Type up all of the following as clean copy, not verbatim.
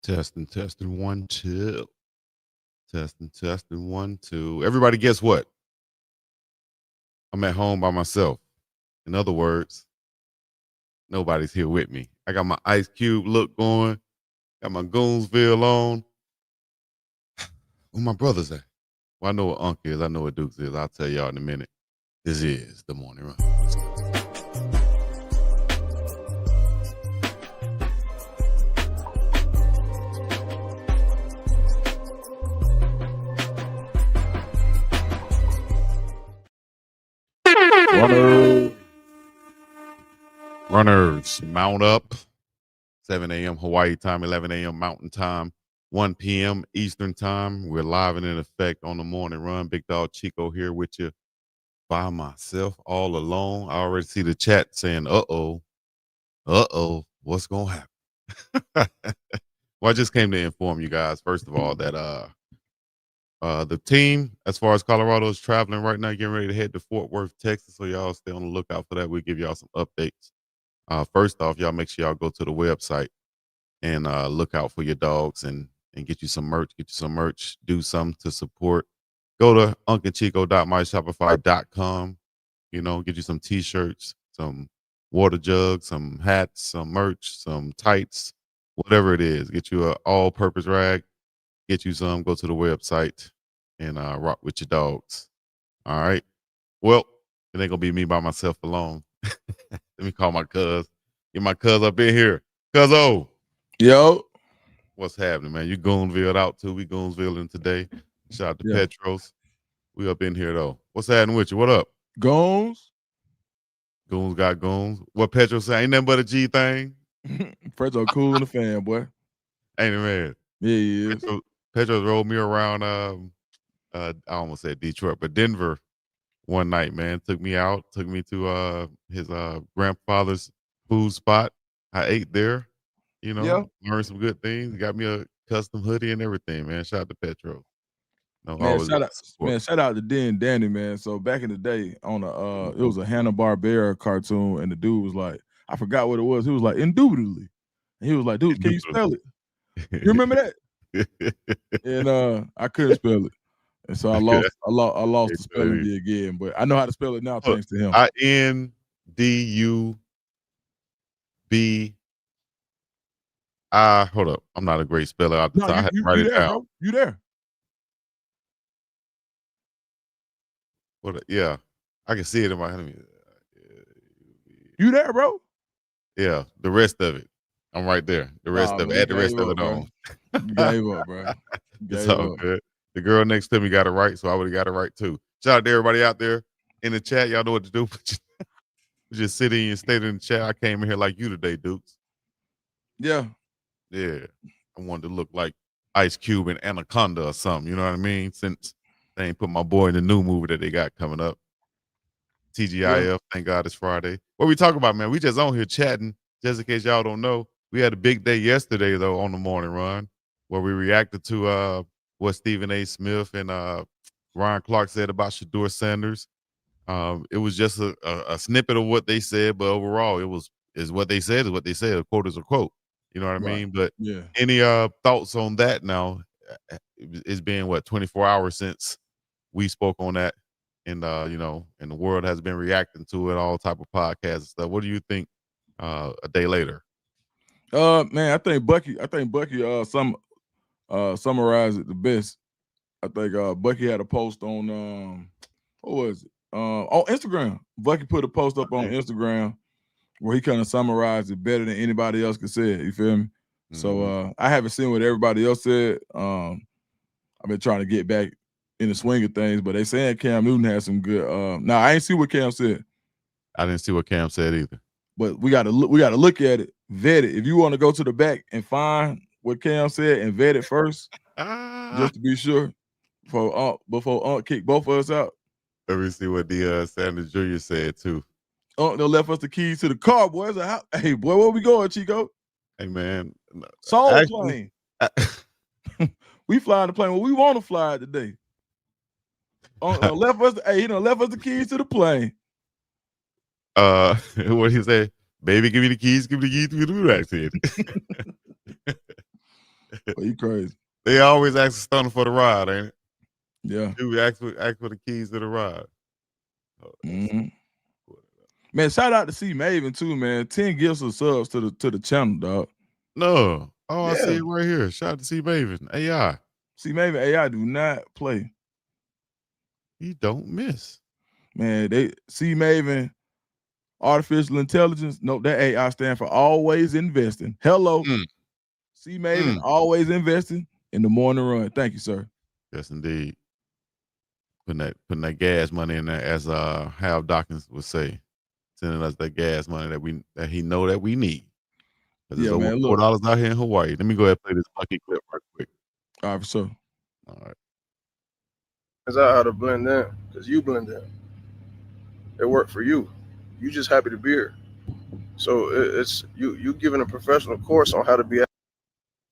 Testing, 1, 2. Testing, 1, 2. Everybody, guess what? I'm at home by myself. In other words, nobody's here with me. I got my Ice Cube look going. Got my Goonsville on. Where my brothers at? Well, I know what Unc is. I know what Dukes is. I'll tell y'all in a minute. This is the Morning Run. Let's go. Runners, mount up. 7 a.m. Hawaii time, 11 a.m. Mountain time, 1 p.m. Eastern time. We're live and in effect on the Morning Run. Big Dog Chico here with you by myself, all alone. I already see the chat saying, uh-oh, what's going to happen? Well, I just came to inform you guys, first of all, that the team, as far as Colorado, is traveling right now, getting ready to head to Fort Worth, Texas. So y'all stay on the lookout for that. We'll give y'all some updates. First off, y'all make sure y'all go to the website and look out for your dogs and get you some merch. Get you some merch. Do something to support. Go to uncandchico.myshopify.com. You know, get you some T-shirts, some water jugs, some hats, some merch, some tights, whatever it is. Get you an all-purpose rag. Get you some. Go to the website and rock with your dogs. All right. Well, it ain't gonna be me by myself alone. Let me call my cuz. Get my cuz up in here. Cuz-o. Yo. What's happening, man? You Goonsville out too. We Goonsville today. Shout out to Petros. We up in here though. What's happening with you? What up? Goons. Goons got goons. What Petros say? Ain't nothing but a G thing. Petros cool in the fan, boy. Ain't it, man? Yeah, he is. Petros rolled me around I almost said Detroit, but Denver one night, man. Took me out, took me to his grandfather's food spot. I ate there, you know, learned some good things. Got me a custom hoodie and everything, man. Shout out to Petro. No, man, shout out to D and Danny, man. So back in the day on it was a Hanna-Barbera cartoon, and the dude was like, I forgot what it was. He was like, indubitably. And he was like, dude, can you spell it? You remember that? And I couldn't spell it. And so I lost the spelling bee again, but I know how to spell it now thanks to him. INDUBI. Hold up. I'm not a great speller out the time. I had to write it down. Bro. You there. Yeah. I can see it in my head. You there, bro? Yeah. The rest of it. I'm right there. The rest of it. Add the rest of it on. You gave up, bro. It's all good. The girl next to me got it right, so I would have got it right too. Shout out to everybody out there in the chat. Y'all know what to do. Just sit in and stay in the chat. I came in here like you today, Dukes. Yeah. Yeah. I wanted to look like Ice Cube and Anaconda or something. You know what I mean? Since they ain't put my boy in the new movie that they got coming up. TGIF. Thank God it's Friday. What we talking about, man? We just on here chatting. Just in case y'all don't know, we had a big day yesterday, though, on the Morning Run, where we reacted to what Stephen A. Smith and Ryan Clark said about Shedeur Sanders. It was just a snippet of what they said, but overall, is what they said is what they said. A quote is a quote. You know what I mean? But any thoughts on that now? It's been, 24 hours since we spoke on that, and you know, and the world has been reacting to it, all type of podcasts and stuff. What do you think a day later? Man, I think Bucky summarized it the best. I think Bucky had a post on what was it? On Instagram. Bucky put a post up on Instagram where he kind of summarized it better than anybody else could say it. You feel me? Mm-hmm. So I haven't seen what everybody else said. I've been trying to get back in the swing of things, but they saying Cam Newton has some good. Now I ain't see what Cam said. I didn't see what Cam said either. But we got to look at it, vet it. If you want to go to the back and find what Cam said and vet it first, just to be sure, before kick both of us out. Let me see what the Sanders Jr. said too. They left us the keys to the car, boys. Hey, boy, where we going, Chico? Hey, man. Soul plane. We flying the plane. Well, we want to fly it today. Left us the keys to the plane. What he say? Baby, give me the keys. Give me the keys to the vaccine. But you crazy. They always ask the stunner for the ride, ain't it? Yeah. Do we ask for the keys to the ride? Oh, Mm-hmm. Man, shout out to C Maven too, man. 10 gifts of subs to the channel, dog. No. Oh, I see Yeah. it right here. Shout out to C Maven. AI. C Maven AI do not play. He don't miss. Man, they C Maven artificial intelligence. No, that AI stand for always investing. Hello. Mm. C Maven always investing in the morning run. Thank you, sir. Yes, indeed. Putting that gas money in there, as Hal Dawkins would say, sending us that gas money that he know that we need. Because Yeah, there's over man. Look. $4 out here in Hawaii. Let me go ahead and play this Bucky clip right quick. All right, for sure. All right. Is out how to blend in, because you blend in. It worked for you. You just happy to be here. So it's you giving a professional course on how to be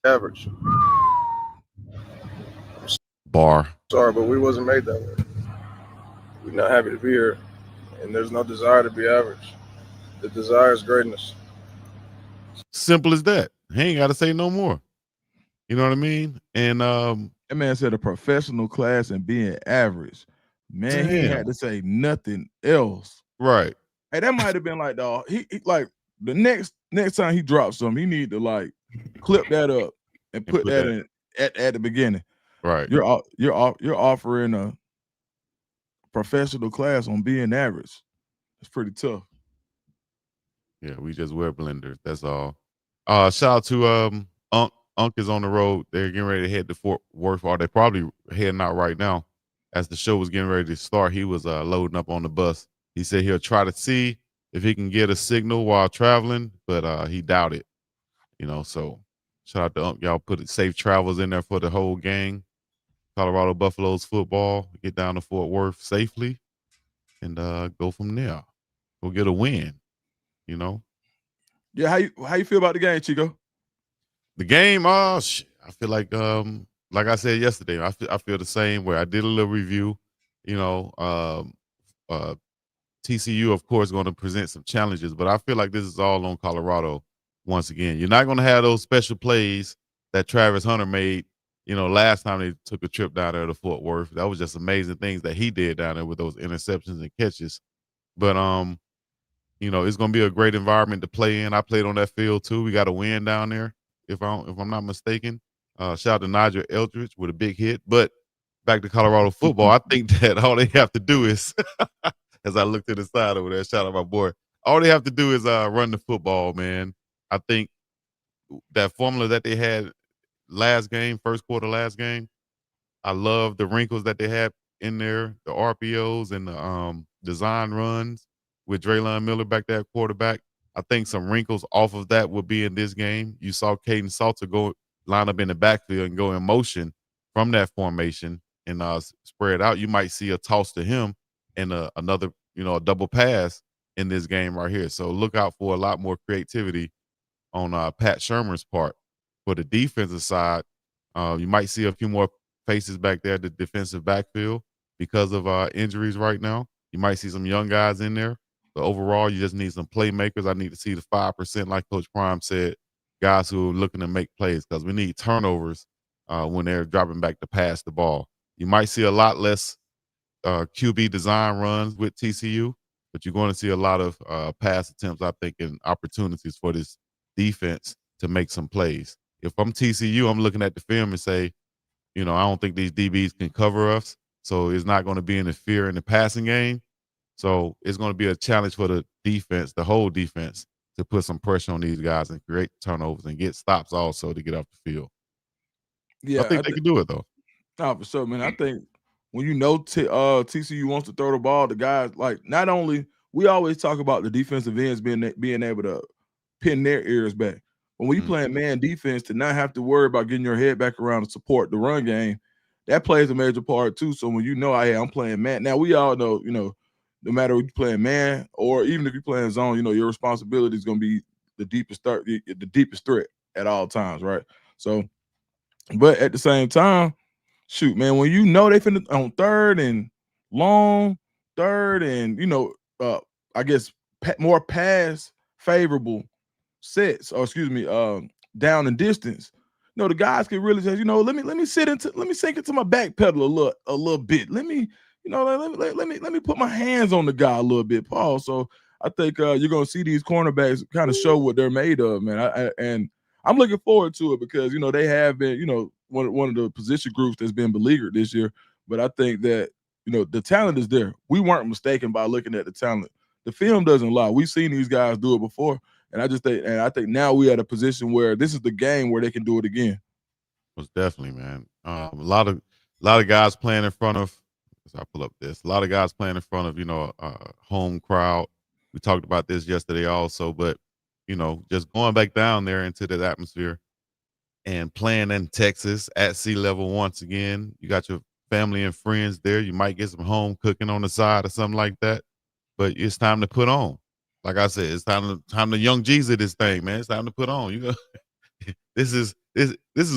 average. Bar. Sorry, but we wasn't made that way. We're not happy to be here, and there's no desire to be average. The desire is greatness. Simple as that. He ain't got to say no more. You know what I mean? And that man said a professional class and being average. Man, he ain't had to say nothing else. Right. Hey, that might have been like, dog. He like the next time he drops something, he need to like clip that up and put that in at the beginning. Right. You're offering a professional class on being average. It's pretty tough. Yeah, we just wear blenders. That's all. Shout out to Unc. Unc is on the road. They're getting ready to head to Fort Worth, or they're probably heading out right now. As the show was getting ready to start, he was loading up on the bus. He said he'll try to see if he can get a signal while traveling, but he doubted. You know, so shout out to Unc. Y'all put safe travels in there for the whole gang. Colorado Buffaloes football. Get down to Fort Worth safely and go from there. Go get a win. You know. Yeah, how you feel about the game, Chico? The game, I feel like I said yesterday, I feel the same way. I did a little review, you know, TCU, of course, going to present some challenges, but I feel like this is all on Colorado once again. You're not going to have those special plays that Travis Hunter made, you know, last time they took a trip down there to Fort Worth. That was just amazing things that he did down there with those interceptions and catches. But you know, it's going to be a great environment to play in. I played on that field too. We got a win down there, if I'm not mistaken. Shout out to Nigel Eldridge with a big hit. But back to Colorado football, I think that all they have to do is, as I look to the side over there, shout out my boy. All they have to do is run the football, man. I think that formula that they had first quarter last game, I love the wrinkles that they had in there, the RPOs and the design runs with Draylon Miller back there at quarterback. I think some wrinkles off of that will be in this game. You saw Caden Salter go line up in the backfield and go in motion from that formation and spread out. You might see a toss to him and another, you know, a double pass in this game right here. So look out for a lot more creativity on Pat Shermer's part. For the defensive side, you might see a few more faces back there at the defensive backfield because of injuries right now. You might see some young guys in there. But overall, you just need some playmakers. I need to see the 5%, like Coach Prime said, guys who are looking to make plays because we need turnovers when they're dropping back to pass the ball. You might see a lot less QB design runs with TCU, but you're going to see a lot of pass attempts, I think, and opportunities for this defense to make some plays. If I'm TCU, I'm looking at the film and say, you know, I don't think these DBs can cover us, so it's not going to be any fear in the passing game. So it's going to be a challenge for the defense, the whole defense, to put some pressure on these guys and create turnovers and get stops also to get off the field. Yeah, I think they can do it, though. No, for sure, man. I think when you know TCU wants to throw the ball, the guys like not only we always talk about the defensive ends being able to pin their ears back, but when you playing man defense to not have to worry about getting your head back around to support the run game, that plays a major part too. So when you know, hey, I'm playing man. Now we all know, you know, no matter if you're playing man or even if you're playing zone, you know, your responsibility is going to be the deepest threat at all times, right? So, but at the same time, shoot, man, when you know they finna on third and long, third and you know, I guess more pass favorable sets, or excuse me, down and distance, the guys can really just, let me sink into my back pedal a little bit. Let me put my hands on the guy a little bit, Paul. So I think you're gonna see these cornerbacks kind of show what they're made of, man. And I'm looking forward to it because they have been, one of the position groups that's been beleaguered this year. But I think that the talent is there. We weren't mistaken by looking at the talent. The film doesn't lie. We've seen these guys do it before, and I think now we're at a position where this is the game where they can do it again. Most definitely, man. A lot of guys playing in front of. As I pull up this, a lot of guys playing in front of home crowd. We talked about this yesterday also, but just going back down there into that atmosphere and playing in Texas at sea level once again. You got your family and friends there. You might get some home cooking on the side or something like that, but it's time to put on. Like I said, it's time to young Jesus this thing, man. It's time to put on. This is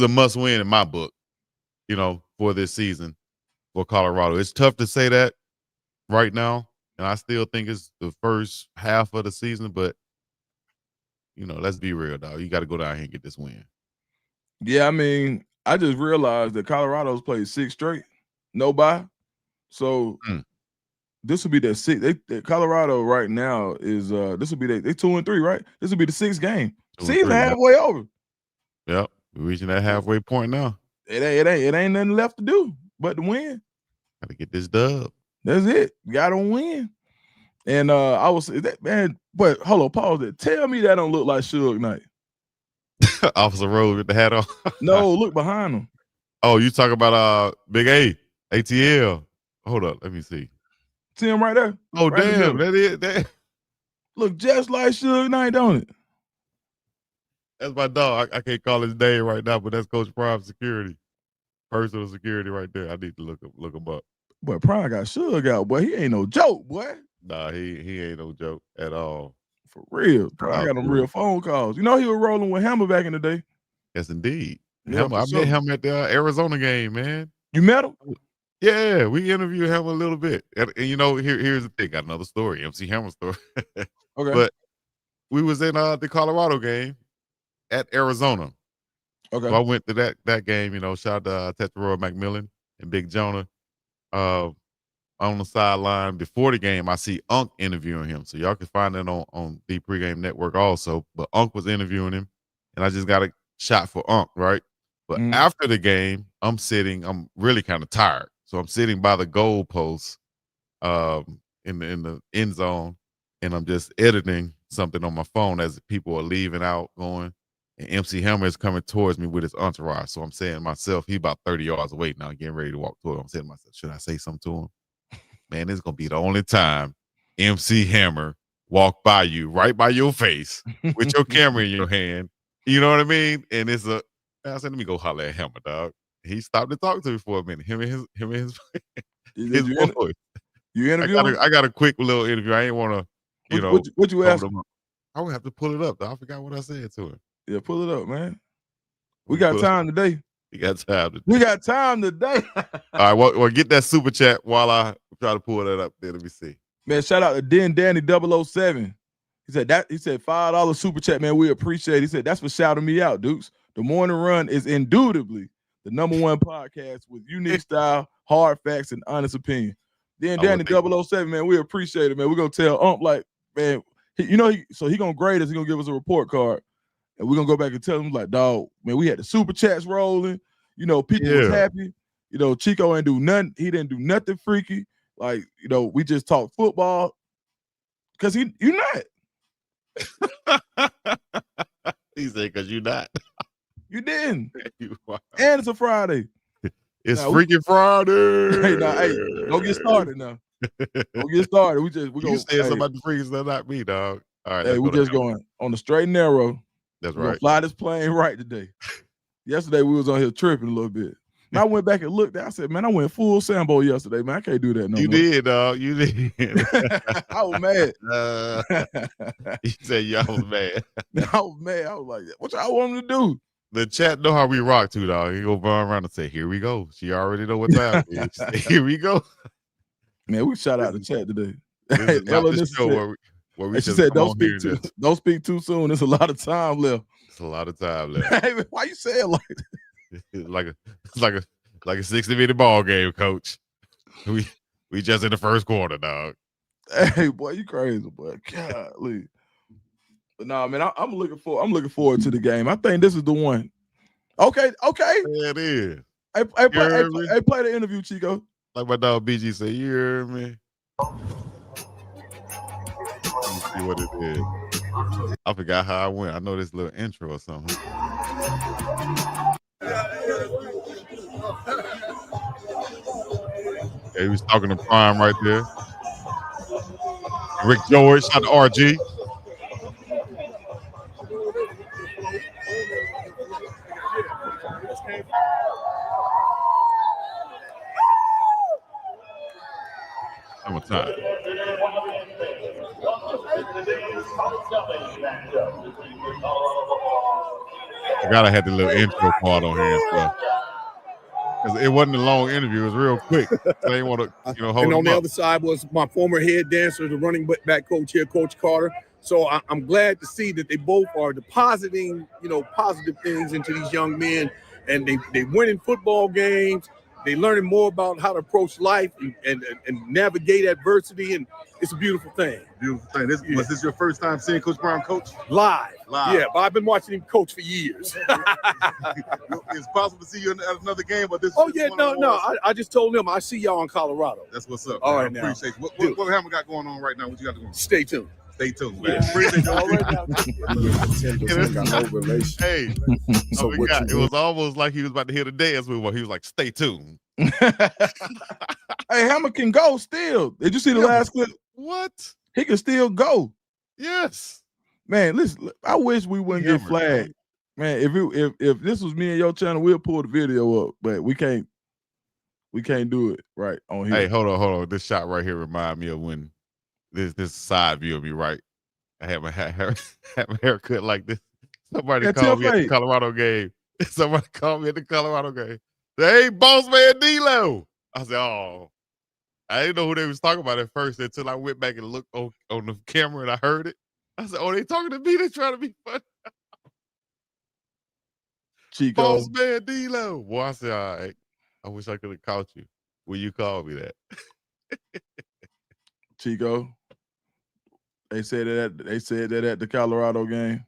a must win in my book, for this season for Colorado. It's tough to say that right now, and I still think it's the first half of the season, but let's be real, dog. You got to go down here and get this win. Yeah, I mean, I just realized that Colorado's played 6 straight, no bye. So this will be their 6th. Colorado right now is this will be they 2-3, right? This will be the 6th game. Season halfway over. Yep, we're reaching that halfway point now. It ain't nothing left to do but to win. Got to get this dub. That's it. Got to win. And I was that man, but hold on, pause it. Tell me that don't look like Suge Knight. Officer Rose with the hat on. No, look behind him. Oh, you talking about Big A, ATL. Hold up, let me see. See him right there? Oh, right damn, that look just like Suge Knight, don't it? That's my dog. I can't call his name right now, but that's Coach Prime's security. Personal security right there. I need to look him up. Boy, Prime got Suge out, boy. He ain't no joke, boy. Nah, he ain't no joke at all. For real. I got them real phone calls. He was rolling with Hammer back in the day. Yes, indeed. Yeah, I met him at the Arizona game, man. You met him? Yeah, we interviewed him a little bit. And here's the thing. Got another story, MC Hammer story. Okay. But we was in the Colorado game at Arizona. Okay. So I went to that game, shout out to Teteroy McMillan and Big Jonah. On the sideline before the game, I see Unc interviewing him. So y'all can find that on the Pregame Network also. But Unc was interviewing him, and I just got a shot for Unc, right? But after the game, I'm really kind of tired. So I'm sitting by the goal post in the end zone, and I'm just editing something on my phone as people are leaving out, going. And MC Hammer is coming towards me with his entourage. So I'm saying to myself, he about 30 yards away now, getting ready to walk toward him. I'm saying to myself, should I say something to him? Man, this is going to be the only time MC Hammer walk by you, right by your face, with your camera in your hand. You know what I mean? And I said, let me go holler at Hammer, dog. He stopped to talk to me for a minute. Him and his voice. You interview him? I got a quick little interview. I ain't want to, What you ask him? I would have to pull it up, though. I forgot what I said to him. Yeah, pull it up, man. We got time today. We got time today. We got time today. All right, well, get that super chat while I try to pull that up there. Let me see. Man, shout out to Den Danny 007. He said $5 super chat, man. We appreciate it. He said, that's for shouting me out, Dukes. The Morning Run is indubitably the #1 podcast with unique style, hard facts, and honest opinion. Den Danny 007, man, we appreciate it, man. We're gonna tell like, man, he gonna grade us, he gonna give us a report card. And we're gonna go back and tell him, like, dog, man, we had the super chats rolling. People was happy. Chico ain't do nothing. He didn't do nothing freaky. Like, we just talk football. Cause you're not. He said, cause you're not. You didn't. You are. And it's a Friday. It's freaking Friday. Hey, don't get started now. Don't get started. We gonna say something about the freaks, not me, dog. All right. Hey, we just going on the straight and narrow. That's We're right. gonna fly this plane right today. Yesterday we was on here tripping a little bit. And I went back and looked. I said, man, I went full Sambo yesterday, man. I can't do that no more. You did, dog. You did. I was mad. He said, y'all was mad. I was mad. I was like, what y'all want him to do? The chat know how we rock too, dog. He go run around and say, here we go. She already know what time it is. Here we go. Man, we shout out the chat today. This is not the show where we she said, don't speak too soon. There's a lot of time left. It's a lot of time left. Hey, man, why you say it like it's like a 60-minute ball game, coach. We just in the first quarter, dog. Hey, boy, you crazy, boy. Golly. But nah, man, I'm looking forward to the game. I think this is the one. Okay. Yeah, it is. Hey, play the interview, Chico. Like my dog BG say, you hear me? Let me see what it is. I forgot how I went. I know this little intro or something. Yeah, he was talking to Prime right there. Rick George, shout out to RG. Summertime. I gotta have the little intro part on here and stuff. Because it wasn't a long interview, it was real quick. So they didn't want to, hold And on him the up. other side was my former head dancer, the running back coach here, Coach Carter. So I'm glad to see that they both are depositing, positive things into these young men, and they winning football games. They learning more about how to approach life and navigate adversity, and it's a beautiful thing. Beautiful thing. Was this your first time seeing Coach Brown coach? Live. Live. Yeah, but I've been watching him coach for years. It's possible to see you at another game, but this. Oh yeah, no. I just told them I see y'all in Colorado. That's what's up. All man. right, now. Appreciate you. What have we got going on right now? What you got going on? Stay tuned. Stay tuned, man. Yeah. Appreciate you. All right now. Got no relation. Hey, So I what forgot. you It was almost like he was about to hear the dance move. He was like, "Stay tuned." Hey, Hammer can go still. Did you see the last clip? What? He can still go. Yes. Man, listen, I wish we wouldn't get flagged. Man, if this was me and your channel, we'll pull the video up, but we can't do it right on here. Hey, hold on. This shot right here remind me of when this side view of me, right? I had my haircut like this. Somebody called me at the Colorado game. Somebody called me at the Colorado game. Hey, boss man D-Lo. I said, oh. I didn't know who they was talking about at first until I went back and looked on the camera and I heard it. I said, oh, they talking to me. They trying to be funny. Chico. Boss man D-Lo. Boy, I said, all right. I wish I could have caught you. Will you call me that? Chico. They said that at the Colorado game.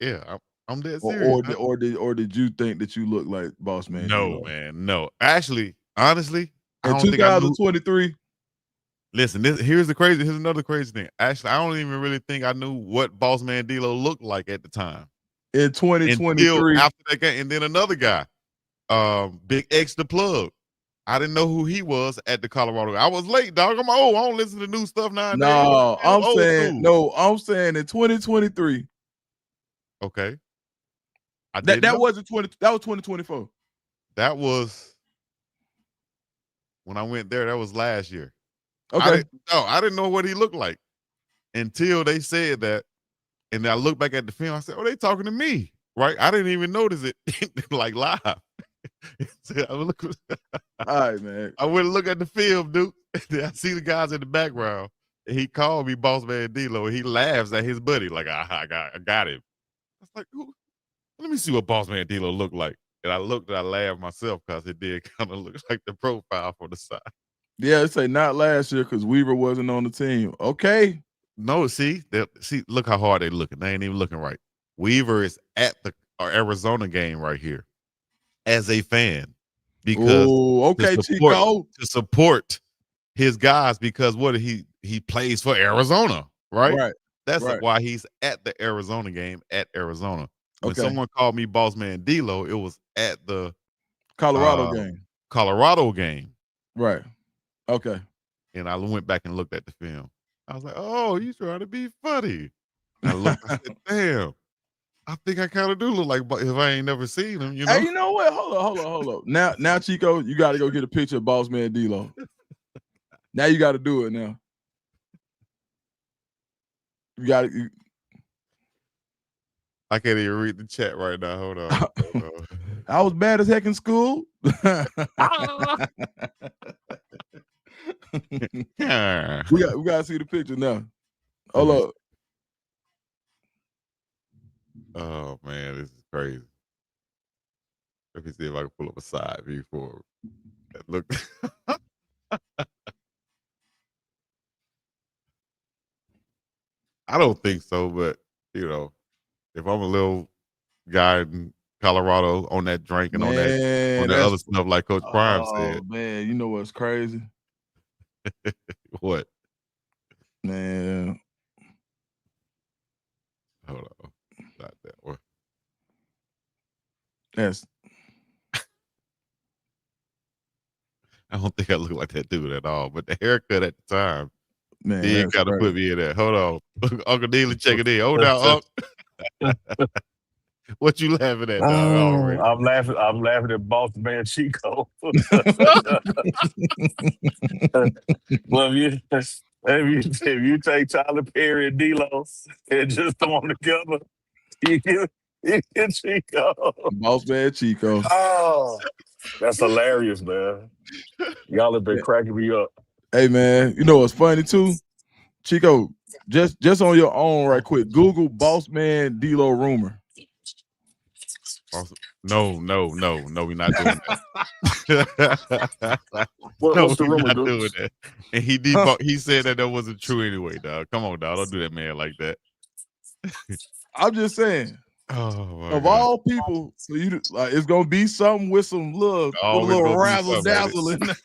Yeah, I'm dead serious. Or did you think that you look like Boss Man? No, man, no. Actually, honestly, in I don't 2023. Listen, here's another crazy thing. Actually, I don't even really think I knew what Boss Man D-Lo looked like at the time. In 2023. Until after that game, and then another guy, Big X the Plug. I didn't know who he was at the Colorado. I was late, dog. I'm old. I don't listen to new stuff nowadays. No, I'm saying in 2023. Okay. That wasn't 2024. That was when I went there. That was last year. Okay. I didn't know what he looked like until they said that. And I looked back at the film. I said, oh, they talking to me, right? I didn't even notice it like live. All right, man. I went and look at the film, dude. I see the guys in the background. And he called me Boss Man D-Lo, and he laughs at his buddy like, I got him. I was like, ooh, let me see what Boss Man D-Lo looked like. And I looked and I laughed myself because it did kind of look like the profile from the side. Yeah, it say not last year because Weaver wasn't on the team. Okay. No, see, look how hard they looking. They ain't even looking right. Weaver is at the Arizona game right here as a fan because Chico, to support his guys because he plays for Arizona, right? Right. That's why he's at the Arizona game at Arizona. When Okay. someone called me Boss Man D-Lo, it was at the Colorado game. Colorado game. Right. Okay. And I went back and looked at the film. I was like, oh, you trying to be funny. And I looked, I said, damn, I think I kind of do look like if I ain't never seen him, you know? Hey, you know what? Hold up. Now, Chico, you got to go get a picture of Boss Man D-Lo. Now you got to do it now. You got to. I can't even read the chat right now. Hold on. I was bad as heck in school. We got to see the picture now. Hold up. Oh man, this is crazy. Let me see if I can pull up a side view for that. Look. I don't think so, but you know, if I'm a little guy in Colorado on that drink and on that Man, other stuff like Coach Prime said. Man, you know what's crazy? What? Man. Hold on. Not that one. Yes. I don't think I look like that dude at all. But the haircut at the time Man, kind of put me in that. Hold on. Uncle Neely checking in. Hold on, Unc. What you laughing at, dog? Already? I'm laughing at Boss Man Chico. Well, if you take Tyler Perry and D-Lo and just throw them together, you get Chico. Boss Man Chico. Oh, that's hilarious, man. Y'all have been cracking me up. Hey, man, you know what's funny too? Chico, just on your own right quick, Google Boss Man D-Lo rumor. No, we're not doing that. What's the rumor, not doing that. And he said that wasn't true anyway, dog. Come on, dog. Don't do that man like that. I'm just saying. Oh, of all people, so you like it's gonna be something with some little razzle dazzle in there.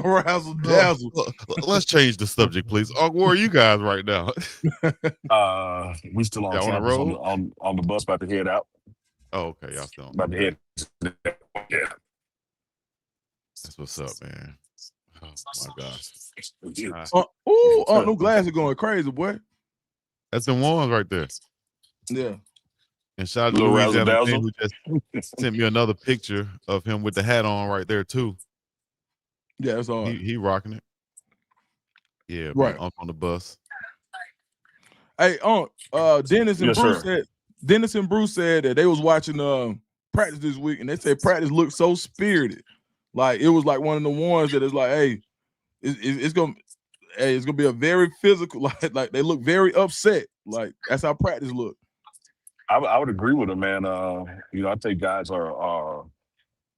Razzle dazzle. Let's change the subject, please. Where are you guys right now? We still on campus on the bus, about to head out. Oh, okay, y'all still about to head. Yeah, that's what's up, man. Oh my gosh. No glass are going crazy, boy. That's the ones right there. Yeah. And shout out to Louisiana who just sent me another picture of him with the hat on right there too. Yeah, that's all. He rocking it. Yeah, right. On the bus. Hey, Dennis and Bruce said that they was watching practice this week, and they said practice looked so spirited. Like it was like one of the ones that is like, hey, it's gonna be a very physical, like they look very upset. Like that's how practice look. I would agree with him, man. I think guys are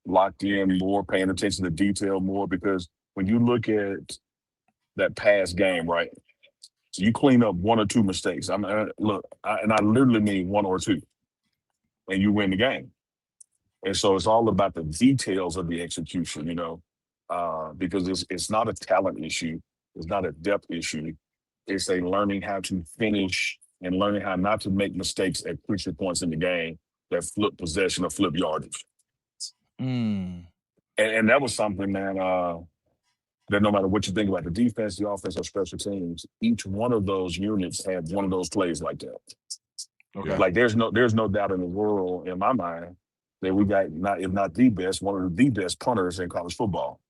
locked in more, paying attention to detail more, because when you look at that past game, right, so you clean up one or two mistakes. I literally mean one or two, and you win the game. And so it's all about the details of the execution, because it's not a talent issue, it's not a depth issue. It's a learning how to finish and learning how not to make mistakes at crucial points in the game that flip possession or flip yardage. And that was something, man, that no matter what you think about the defense, the offense, or special teams, each one of those units had one of those plays like that. Okay. Like there's no doubt in the world in my mind that we got, if not the best, one of the best punters in college football.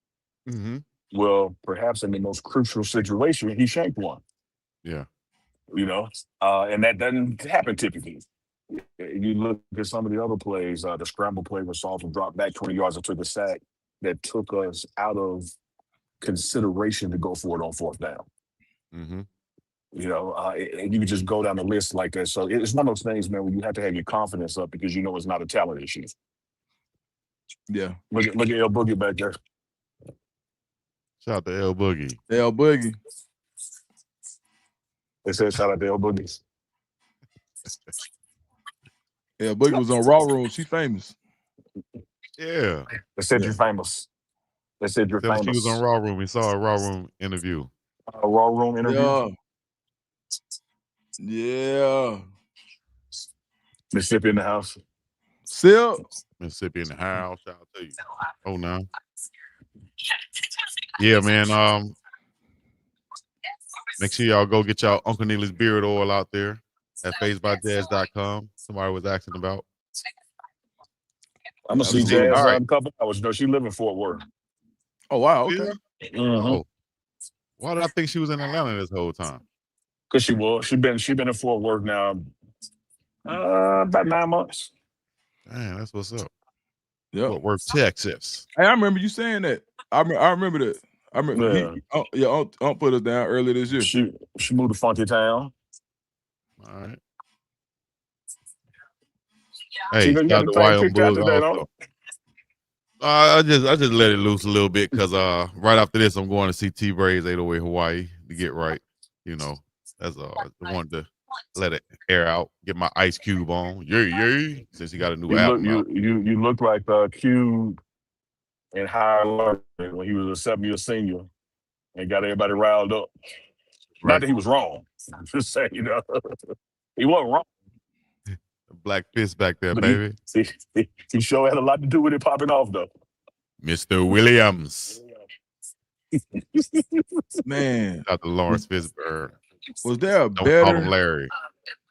Mm-hmm. Well, perhaps in the most crucial situation, he shanked one. Yeah. And that doesn't happen typically. You look at some of the other plays, the scramble play where Salter dropped back 20 yards and took a sack that took us out of consideration to go for it on fourth down. Mm-hmm. And you can just go down the list like that. So it's one of those things, man, where you have to have your confidence up because it's not a talent issue. Yeah. Look at L Boogie back there. Shout out to L Boogie. L Boogie. They said shout out to L Boogie. L Boogie was on Raw Room. She famous. Yeah. They said you're famous. They said you're famous. She was on Raw Room. We saw a Raw Room interview. A Raw Room interview? Yeah. Mississippi in the house. Mississippi in the house. Shout out to you. Oh, no. Yeah, man. Make sure y'all go get y'all Uncle Neely's beard oil out there at FazeByJazz.com. Somebody was asking about. I'm going to see Jazz in a couple hours. No, she live in Fort Worth. Oh, wow. Okay. Mm-hmm. Oh. Why did I think she was in Atlanta this whole time? Because she was. She been in Fort Worth now about 9 months. Man, that's what's up. Yeah. Fort Worth, Texas. Hey, I remember you saying that. I remember that. I remember Unc put us down earlier this year. She moved to Funky Town. All right. Hey, You got shout the out to thing YM picked out Bulls today, also. I just let it loose a little bit because right after this I'm going to see T-Braze 808 Hawaii to get right. You know, that's I wanted to let it air out, get my Ice Cube on. Yay. Since he got a new album out. You look like Cube in higher learning when he was a 7-year senior and got everybody riled up. Right. Not that he was wrong. I'm just saying, he wasn't wrong. Black fist back there, But baby. He sure had a lot to do with it popping off, though. Mr. Williams. Man. Dr. Lawrence Fishburne. Was there a Don't better call him Larry.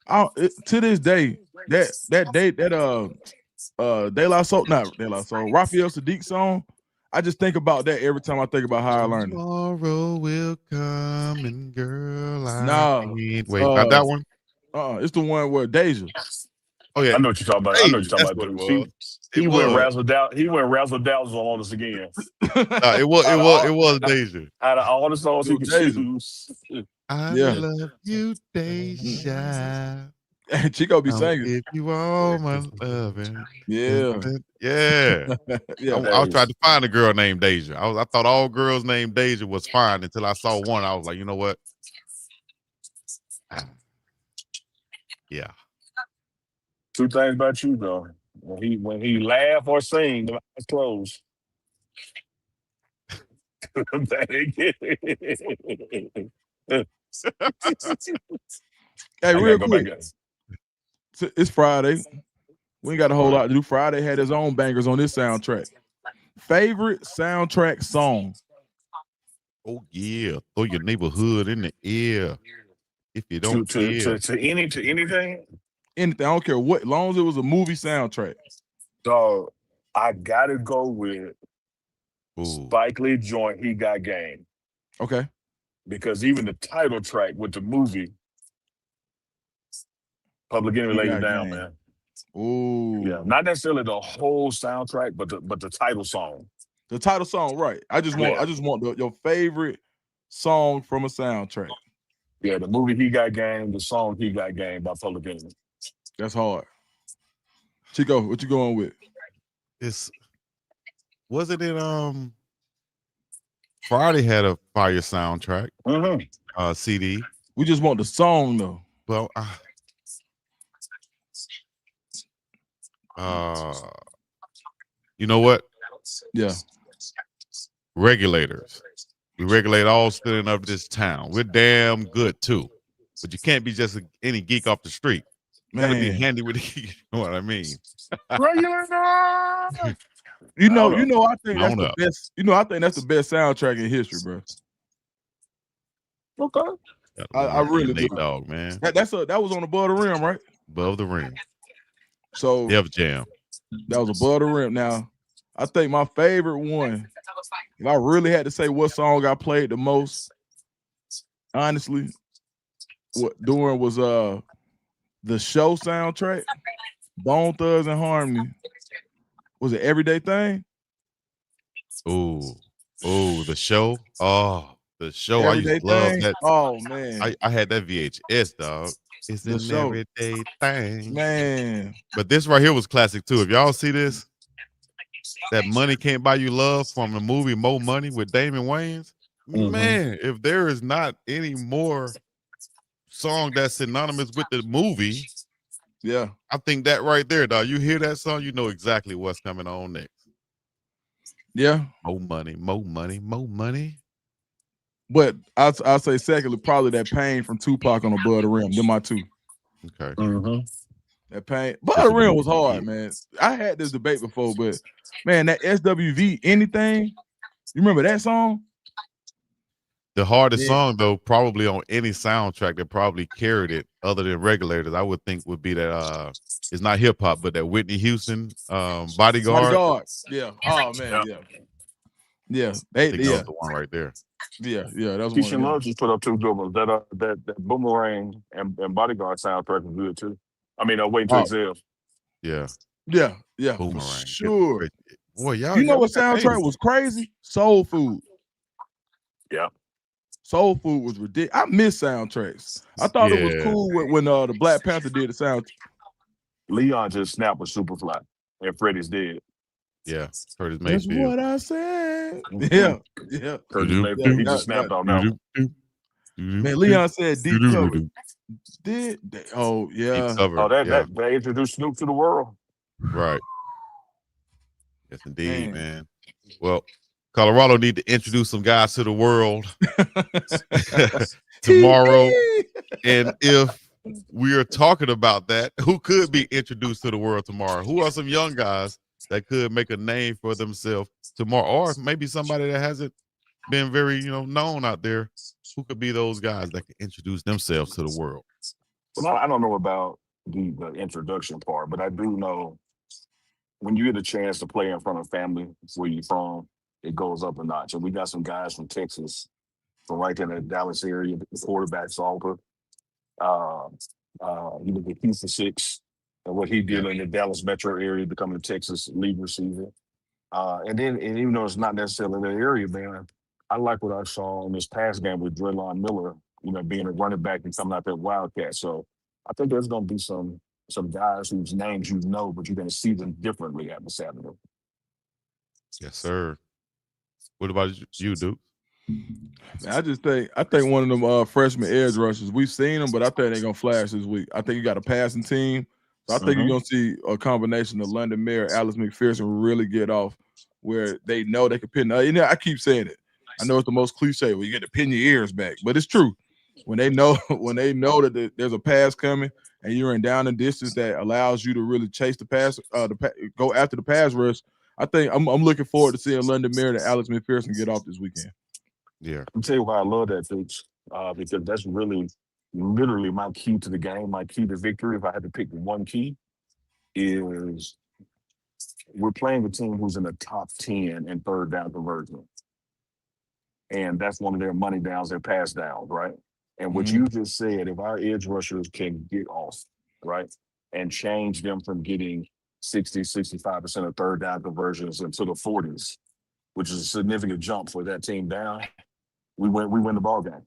To this day, that De La Soul, not De La Soul, Raphael Sadiq song, I just think about that every time I think about higher learning. Tomorrow will come and girl, I can't wait. Not that one? It's the one where Deja. Oh yeah, I know what you're talking about. That's what it was. He went razzle dazzle on us again. It was Deja. Out of all the songs he could choose. I love you, Deja. Chico be singing. Give you all my loving. Yeah. I was trying to find a girl named Deja. I thought all girls named Deja was fine until I saw one. I was like, you know what? Yeah. Two things about you though. When he laugh or sing, the eyes closed. Hey, real quick. It's Friday. We ain't got a whole lot to do. Friday had his own bangers on this soundtrack. Favorite soundtrack song? Oh yeah, throw your neighborhood in the air. If you don't care. To anything. Anything. I don't care what, as long as it was a movie soundtrack. So I gotta go with Spike Lee joint. He Got Game. Okay. Because even the title track with the movie, Public Enemy laid it down, man. Ooh. Yeah, not necessarily the whole soundtrack, but the title song. The title song, right? I just want your favorite song from a soundtrack. Yeah, the movie He Got Game, the song He Got Game by Public Enemy. That's hard. Chico, what you going with? Was it in Friday had a fire soundtrack CD. We just want the song though. Well, you know what? Yeah. Regulators. We regulate all students of this town. We're damn good too. But you can't be just any geek off the street. You gotta be handy with it. You know what I mean? I think that's the best. I think that's the best soundtrack in history, bro. Okay. I really do. Dog, man. That was on Above the Rim, right? Above the Rim. So Def Jam. That was Above the Rim. Now, I think my favorite one, if I really had to say what song I played the most, honestly, was the show soundtrack, Bone Thugs and Harmony. Was it Everyday Thing? Oh, the show. Oh, the show. Everyday I used to love Thing? that. Oh man. I had that VHS, dog. It's an everyday thing. Man. But this right here was classic too. If y'all see this, that Money Can't Buy You Love from the movie Mo Money with Damon Wayans. Man, if there is not any more song that's synonymous with the movie, yeah, I think that right there, dog. You hear that song, you know exactly what's coming on next. Yeah, more money, more money, more money. But I'll say secondly, probably that Pain from Tupac on Above the Rim. They're my two. Okay. That Pain. Above the Rim was hard, man. I had this debate before, but man, that SWV anything. You remember that song? The hardest song, though, probably on any soundtrack that probably carried it, other than Regulators, I would think would be that it's not hip hop, but that Whitney Houston Bodyguard. Yeah. Oh man, yeah. That was the one right there. Yeah. That was Keisha one. Love just put up two good ones. That Boomerang and Bodyguard soundtrack was good too. I mean, Waiting to Exhale. Yeah. Boomerang. For sure. Boy, y'all. You know what soundtrack was crazy? Soul Food. Yeah. Soul Food was ridiculous. I miss soundtracks. I thought it was cool when the Black Panther did the sound. Leon just snapped with Superfly, and Freddie's dead. Yeah, Curtis That's Mayfield. what I said. Mhm. Yeah. Curtis Mayfield, he just snapped on that one. Man, Leon said deep cover. Oh, yeah. Deep cover. Oh, that they introduced Snoop to the world. Right. Yes, indeed, man. Well, Colorado need to introduce some guys to the world tomorrow. And if we are talking about that, who could be introduced to the world tomorrow? Who are some young guys that could make a name for themselves tomorrow? Or maybe somebody that hasn't been very, known out there. Who could be those guys that can introduce themselves to the world? Well, I don't know about the introduction part, but I do know when you get a chance to play in front of family where you're from, it goes up a notch. And we got some guys from Texas, from right there in the Dallas area, the quarterback Salter. He was a piece of six, and what he did in the Dallas metro area, becoming a Texas lead receiver. And even though it's not necessarily that area, man, I like what I saw in this past game with Draylon Miller, being a running back and coming out there Wildcat. So I think there's going to be some guys whose names but you're going to see them differently at the Saturday. Yes, sir. What about you, Duke? I think one of them freshman edge rushers, we've seen them, but I think they're gonna flash this week. I think you got a passing team, so I think you're gonna see a combination of London Mayer, Alex McPherson really get off where they know they can pin. I keep saying it. I know it's the most cliche where you get to pin your ears back, but it's true. When they know that there's a pass coming and you're in down and distance that allows you to really chase the pass, go after the pass rush. I think I'm looking forward to seeing London Mayer and Alex McPherson get off this weekend. Yeah. I'll tell you why I love that, Dukes, because that's really literally my key to the game, my key to victory. If I had to pick one key, is we're playing a team who's in the top 10 in third down conversion. And that's one of their money downs, their pass downs, right? And what you just said, if our edge rushers can get off, right, and change them from getting 60, 65% of third down conversions into the 40s, which is a significant jump for that team down, we win the ball game.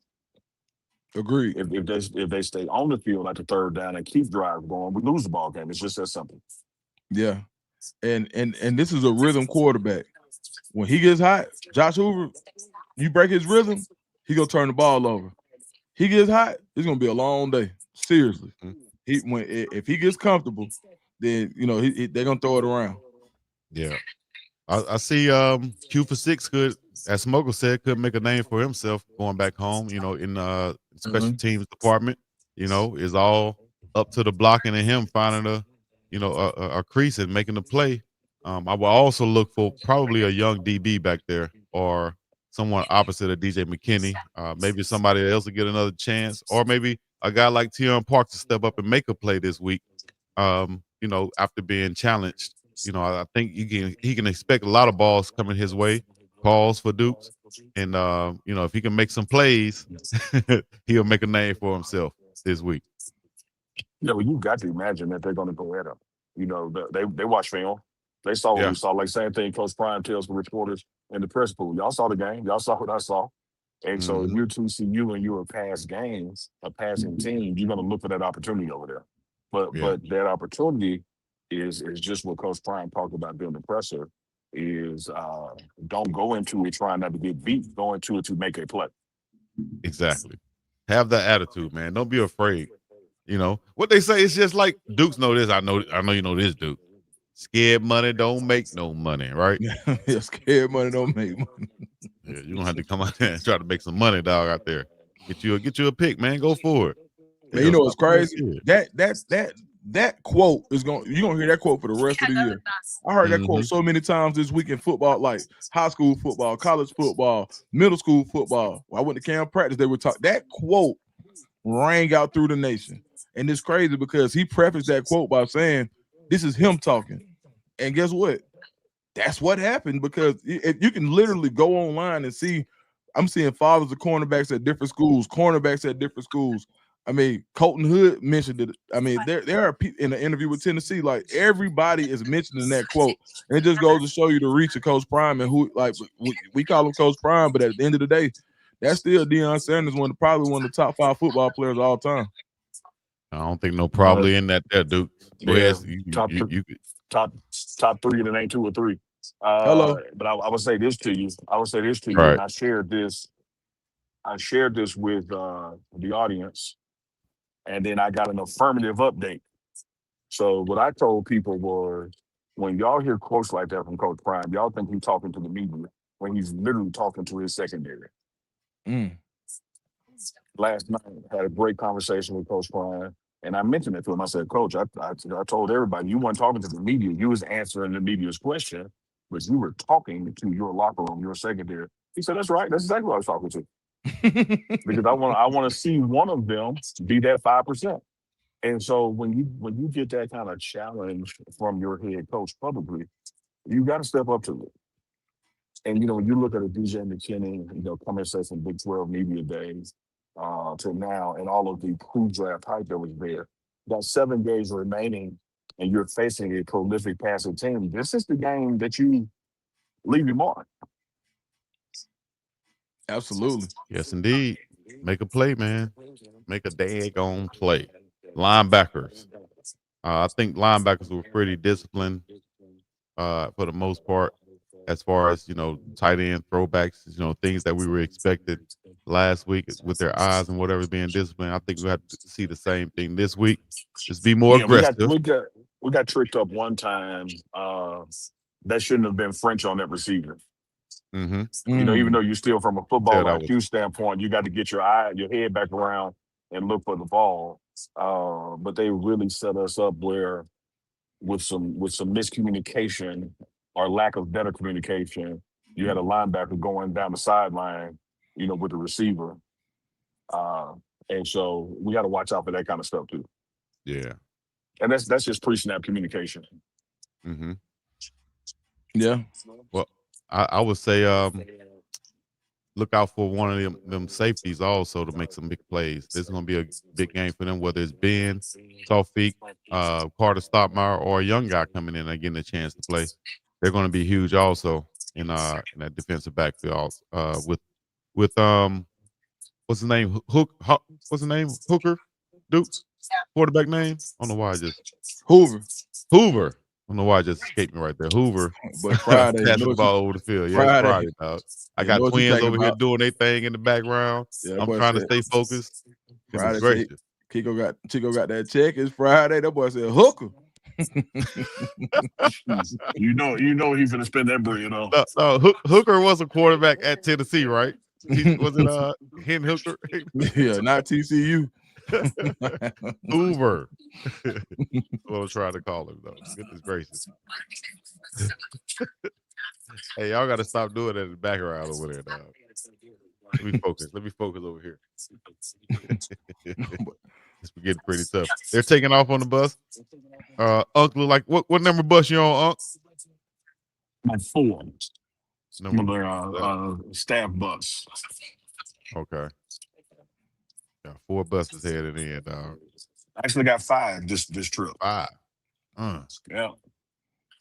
Agreed. If they stay on the field at the third down and keep drive going, we lose the ball game. It's just that simple. Yeah. And this is a rhythm quarterback. When he gets hot, Josh Hoover, you break his rhythm, he gonna turn the ball over. He gets hot, it's gonna be a long day. Seriously. If he gets comfortable, then they're gonna throw it around. Yeah. I see Q for 6 could, as Smokle said, could make a name for himself going back home, in special teams department, is all up to the blocking and him finding a crease and making the play. I will also look for probably a young DB back there or someone opposite of DJ McKinney. Maybe somebody else will get another chance, or maybe a guy like Tion Parks to step up and make a play this week, after being challenged. I think he can expect a lot of balls coming his way, calls for Dukes. And, if he can make some plays, he'll make a name for himself this week. Well, you got to imagine that they're going to go at him. They watch film. They saw what we saw. Like same thing Coach Prime tells the reporters in the press pool. Y'all saw the game. Y'all saw what I saw. And so if you're TCU and you're a passing team, you're going to look for that opportunity over there. But that opportunity is just what Coach Prime talked about during the presser is don't go into it trying not to get beat. Go into it to make a play. Exactly. Have that attitude, man. Don't be afraid. What they say is just like Dukes know this. I know you know this, Duke. Scared money don't make no money, right? Yeah, scared money don't make money. Yeah, you're gonna have to come out there and try to make some money, dog, out there. Get you a pick, man. Go for it. Man, you know what's crazy? That quote you're gonna hear that quote for the rest of the year. I heard that quote so many times this week in football, like high school football, college football, middle school football. When I went to camp practice, they were talking. That quote rang out through the nation. And it's crazy because he prefaced that quote by saying, this is him talking. And guess what? That's what happened, because if you can literally go online and see, I'm seeing fathers of cornerbacks at different schools, cornerbacks at different schools. I mean, Colton Hood mentioned it. I mean, there are people in the interview with Tennessee, like everybody is mentioning that quote. And it just goes to show you the reach of Coach Prime and who, like, we call him Coach Prime, but at the end of the day, that's still Deion Sanders, probably one of the top 5 football players of all time. I don't think no probably in that there, Duke. Go Yeah, ahead. You top 3, and it ain't 2 or 3. Hello. But I would say this to you. Right. And I shared this with the audience, and then I got an affirmative update. So what I told people was, when y'all hear quotes like that from Coach Prime, y'all think he's talking to the media when he's literally talking to his secondary. Last night, I had a great conversation with Coach Prime, and I mentioned it to him. I said, Coach, I told everybody, you weren't talking to the media. You was answering the media's question, but you were talking to your locker room, your secondary. He said, that's right. That's exactly what I was talking to. Because I want to see one of them be that 5%. And so when you get that kind of challenge from your head coach publicly, you got to step up to it. And when you look at a DJ McKinney, coming say from Big 12 media days to now, and all of the pre-draft hype that was there, got 7 days remaining, and you're facing a prolific passing team. This is the game that you leave your mark. Absolutely. Yes, indeed. Make a play, man. Make a daggone play. Linebackers. I think linebackers were pretty disciplined for the most part, as far as tight end throwbacks, things that we were expected last week with their eyes and whatever being disciplined. I think we have to see the same thing this week. Just be more aggressive. We got tricked up one time. That shouldn't have been French on that receiver. Even though you're still from a football IQ standpoint, you got to get your head back around and look for the ball. But they really set us up where, with some miscommunication or lack of better communication, you had a linebacker going down the sideline, with the receiver. And so we got to watch out for that kind of stuff too. Yeah. And that's just pre-snap communication. Yeah. Well, I would say look out for one of them safeties also to make some big plays. This is going to be a big game for them, whether it's Ben, Tawfiq, Carter Stoppmeyer, or a young guy coming in and getting a chance to play. They're going to be huge also in that defensive backfield with what's his name? What's his name? Hooker? Duke? Quarterback name? I don't know why I just Hoover. I don't know why I just escaped me right there. Hoover. But Friday. Passing the ball over the field. Yeah, it's Friday, dog. I got twins over here doing their thing in the background. Yeah, I'm trying to stay focused. Friday, gracious. Chico got that check. It's Friday. That boy said Hooker. you know he's gonna spend that bread on. No, Hooker was a quarterback at Tennessee, right? Was it Hen Hooker? Yeah, not TCU. Hoover. What I was trying to call him, though. Goodness gracious. Hey, y'all got to stop doing that in the background over there, dog. Let me focus over here. It's getting pretty tough. They're taking off on the bus. Unc look like what number bus you on, Unc? My 4. Number staff bus. Okay. Got 4 buses headed in, dog. I actually got 5 this trip. 5. Yeah.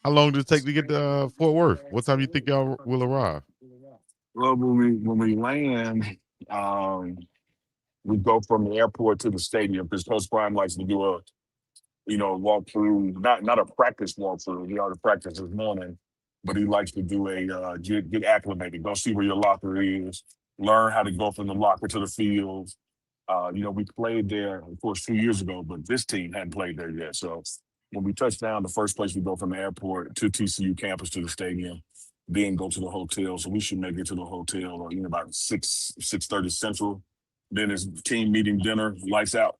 How long did it take to get to Fort Worth? What time do you think y'all will arrive? Well, when we land, we go from the airport to the stadium, because Coach Prime likes to do a walkthrough, not a practice walkthrough. He already practiced this morning, but he likes to do a get acclimated, go see where your locker is, learn how to go from the locker to the field. We played there, of course, 2 years ago, but this team hadn't played there yet. So when we touch down, the first place we go from the airport to TCU campus to the stadium, then go to the hotel. So we should make it to the hotel about 6:30 Central. Then it's team meeting, dinner, lights out.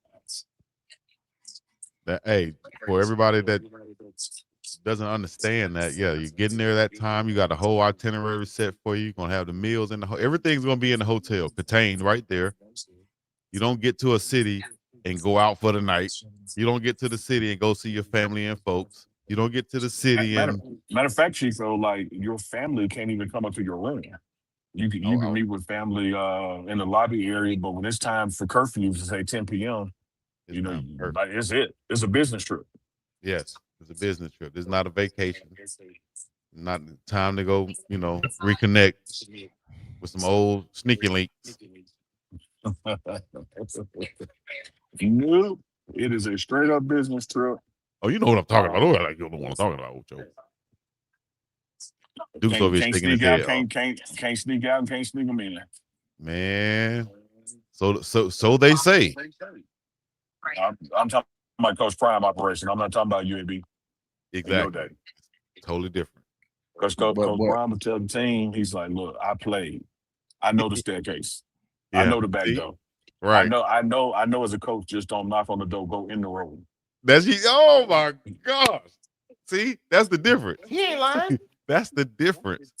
Hey, for everybody that doesn't understand that, yeah, you're getting there that time. You got a whole itinerary set for you. You're going to have the meals in everything's going to be in the hotel, contained right there. You don't get to a city and go out for the night. You don't get to the city and go see your family and folks. You don't get to the city matter of fact, Chico, like your family can't even come up to your room. You can meet with family in the lobby area, but when it's time for curfew to say 10 p.m., it's a business trip. Yes, it's a business trip. It's not a vacation. Not time to go, reconnect. with some old sneaky links. Nope. It is a straight up business trip. Oh, you know what I'm talking about. Oh, like you know what I'm talking about, Ocho. Duke's over here Can't shaking his sneak out, head. can't sneak out, and can't sneak them in. Man, so they say. I'm talking about Coach Prime operation. I'm not talking about UAB. Exactly. Totally different. Because Coach Prime will tell the team, he's like, look, I played. I know the staircase. Yeah. I know the back door. Right. I know as a coach, just don't knock on the door, go in the room. Oh my gosh. See, that's the difference. He ain't lying. That's the difference.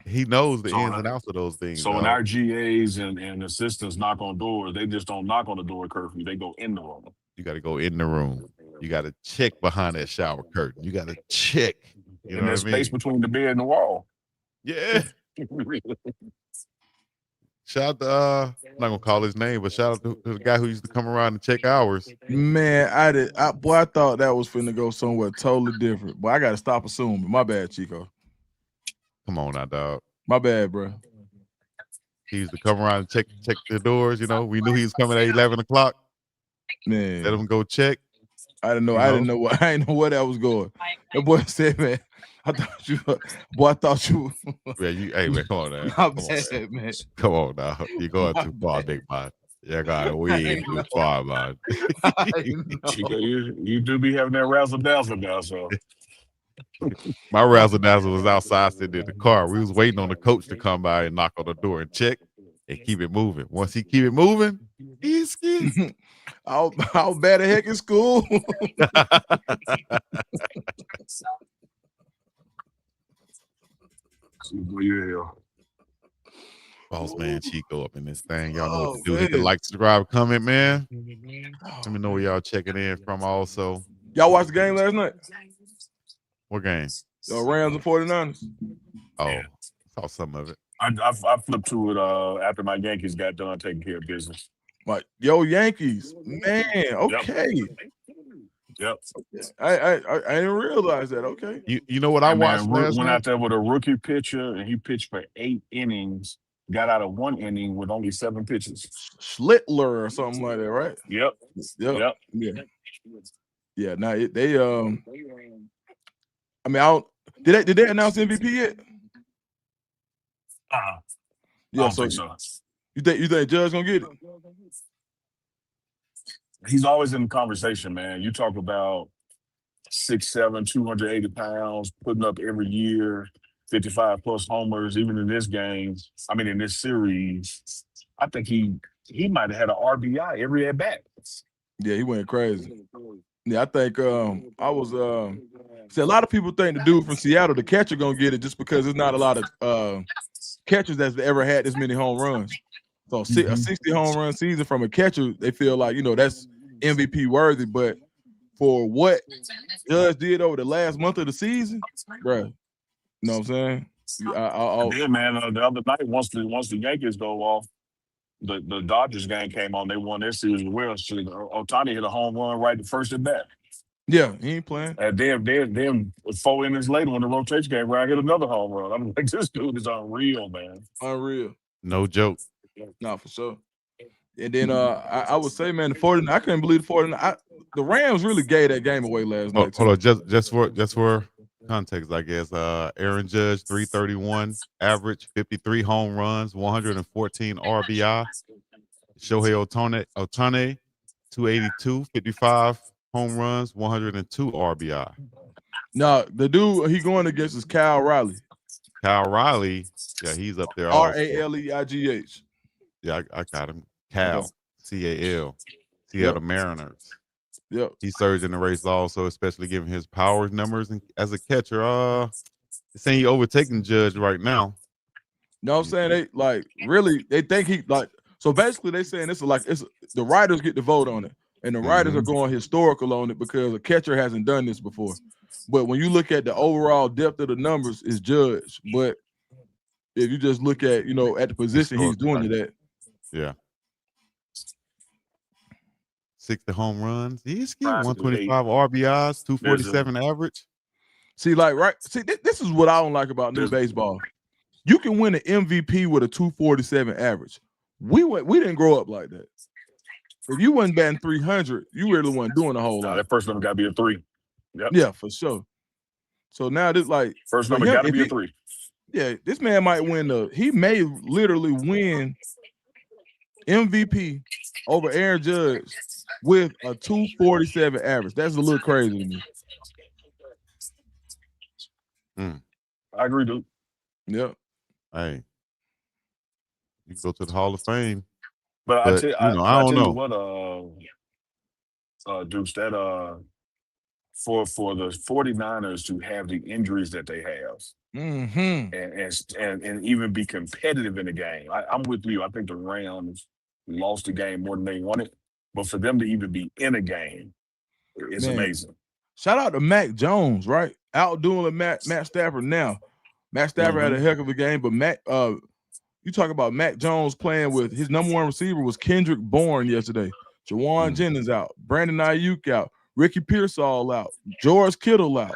He knows the ins and outs of those things. So when our GAs and assistants knock on doors, they just don't knock on the door curfew. They go in the room. You got to go in the room. You got to check behind that shower curtain. You got to check. You know and there's space between the bed and the wall. Yeah. Shout out to I'm not gonna call his name, but shout out to the guy who used to come around and check hours. Man, I thought that was finna go somewhere totally different. But I gotta stop assuming. My bad, Chico. Come on now, dog. My bad, bro. He used to come around and check the doors. You know, we knew he was coming at 11 o'clock. Man, let him go check. I didn't know. I didn't know where that was going. That boy said, "Man, I thought you." Yeah, hey man, come on now. My bad, man. Come on now. You're going too far, big man. Yeah, God, we ain't too far, man. You do be having that razzle dazzle now, so. My razzle dazzle was outside sitting in the car. We was waiting on the coach to come by and knock on the door and check and keep it moving. Once he keep it moving, he's scared. How bad the heck in school? Boss man Chico up in this thing. Y'all know what to do. Hit the like, subscribe, comment, man. Let me know where y'all checking in from also. Y'all watched the game last night? What game? The Rams and 49ers. Oh, saw some of it. I flipped to it after my Yankees got done taking care of business. Like, yo, Yankees, man. Okay. Yep. I didn't realize that. Okay. You know what I watched last went night? out there with a rookie pitcher and he pitched for 8 innings. Got out of 1 inning with only 7 pitches. Schlittler or something like that, right? Yep. Yeah. Now they I mean, did they announce MVP yet? I Yeah, don't think so. You think Judge gonna get it? He's always in the conversation, man. You talk about 6'7", 280 pounds, putting up every year, 55 plus homers, even in this game. I mean, in this series, I think he might have had an RBI every at bat. Yeah, he went crazy. Yeah, I think I was see, a lot of people think the dude from Seattle, the catcher, gonna get it just because there's not a lot of catchers that's ever had this many home runs. So a 60 home run season from a catcher, they feel like, that's MVP worthy. But for what Judge did over the last month of the season, bro, you know what I'm saying? Yeah, man. The other night, once the Yankees go off, the Dodgers game came on. They won their series as well. So Ohtani hit a home run right the first at bat. Yeah, he ain't playing. And then 4 innings later, when the rotation came around, hit another home run. I'm like, this dude is unreal, man. Unreal. No joke. No, for sure. And then I would say, man, the 49ers, I couldn't believe the 49ers. The Rams really gave that game away last night. Hold on, just for context, I guess. Aaron Judge, 331 average, 53 home runs, 114 RBI. Shohei Ohtani, 282, 55 home runs, 102 RBI. No, the dude he going against is Kyle Riley. Kyle Riley, yeah, he's up there. Raleigh. Yeah, I got him. Cal, CAL, Seattle Mariners. Yep. He surged in the race also, especially given his power numbers and as a catcher. Saying he overtaking Judge right now. You know what I'm saying? They think he so basically they saying it's the writers get the vote on it. And the writers are going historical on it because a catcher hasn't done this before. But when you look at the overall depth of the numbers, it's Judge. But if you just look at, at the position he's doing it at. Yeah. 60 home runs. He's getting 125 RBIs, 247 average. See, this is what I don't like about new baseball. You can win an MVP with a 247 average. We didn't grow up like that. If you wasn't batting 300, you really wasn't doing a whole lot. That first number got to be a 3. Yep. Yeah, for sure. So now this first for number him, got to be a 3. Yeah, this man might win he may literally win MVP over Aaron Judge with a 247 average. That's a little crazy to me. I agree, dude. Yep. Hey, you can go to the Hall of Fame. But I tell I don't know what, Dukes, that for the 49ers to have the injuries that they have, and even be competitive in the game. I'm with you. I think the Rams lost the game more than they wanted, but for them to even be in a game, it's amazing. Shout out to Mac Jones, right? Outdoing Matt Stafford now. Matt Stafford had a heck of a game, but you talk about Mac Jones playing with his number one receiver was Kendrick Bourne yesterday. Jawan Jennings out, Brandon Ayuk out, Ricky Pearsall out, George Kittle out.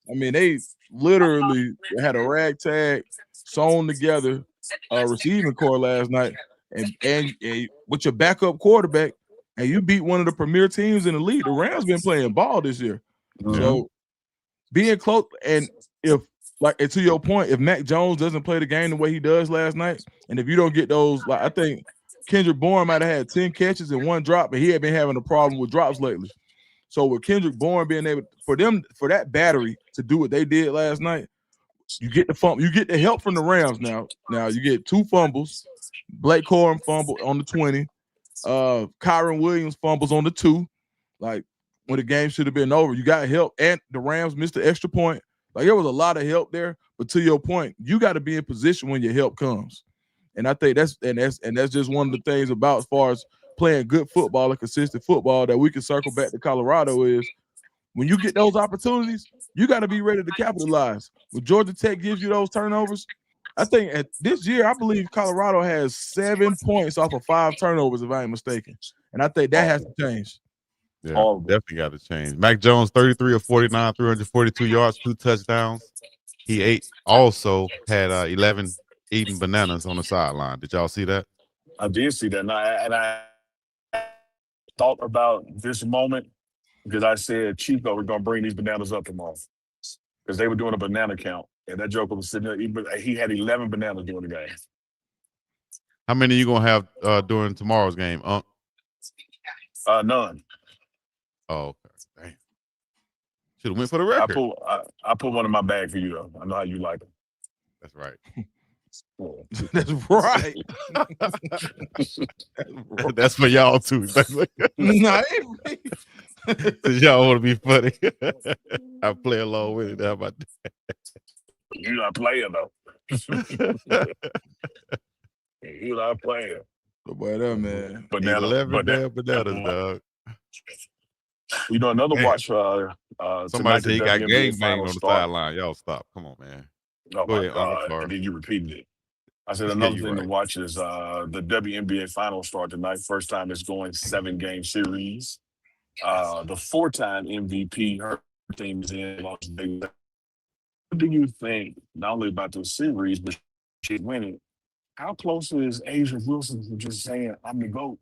I mean, they literally had a ragtag sewn together receiving core last night, and with your backup quarterback, and you beat one of the premier teams in the league. The Rams been playing ball this year, so being close. And and to your point, if Mac Jones doesn't play the game the way he does last night, and if you don't get those, I think Kendrick Bourne might have had 10 catches and 1 drop, but he had been having a problem with drops lately. So with Kendrick Bourne being able for that battery to do what they did last night, you get the help from the Rams now. Now you get 2 fumbles, Blake Corum fumble on the 20, Kyron Williams fumbles on the 2, like when the game should have been over. You got help, and the Rams missed the extra point. Like there was a lot of help there, but to your point, you got to be in position when your help comes. And I think that's just one of the things about as far as playing good football and consistent football that we can circle back to Colorado is when you get those opportunities, you got to be ready to capitalize. When Georgia Tech gives you those turnovers, I think this year, I believe Colorado has 7 points off of 5 turnovers, if I ain't mistaken. And I think that has to change. Yeah, definitely got to change. Mac Jones, 33 of 49, 342 yards, 2 touchdowns. He also had 11 eating bananas on the sideline. Did y'all see that? I did see that, and I thought about this moment because I said, Chico, we're going to bring these bananas up tomorrow because they were doing a banana count, and that joker was sitting there. He had 11 bananas during the game. How many are you going to have during tomorrow's game, None. Oh, okay. Damn. Should have went for the record. I put one in my bag for you, though. I know how you like it. That's right. That's right. That's for y'all too. No, y'all want to be funny. I play along with it. How about that? You're not playing though. You're not playing. Boy, that man. 11 damn bananas, dog. You know, another watch. Somebody said he got gangbanged on the sideline. Y'all stop. Come on, man. Oh, my God. And then you repeated it. I said another thing to watch is the WNBA finals start tonight. First time it's going 7-game series. The 4-time MVP, her team is in Las Vegas. What do you think, not only about the series, but she's winning? How close is Asia Wilson to just saying, I'm the GOAT?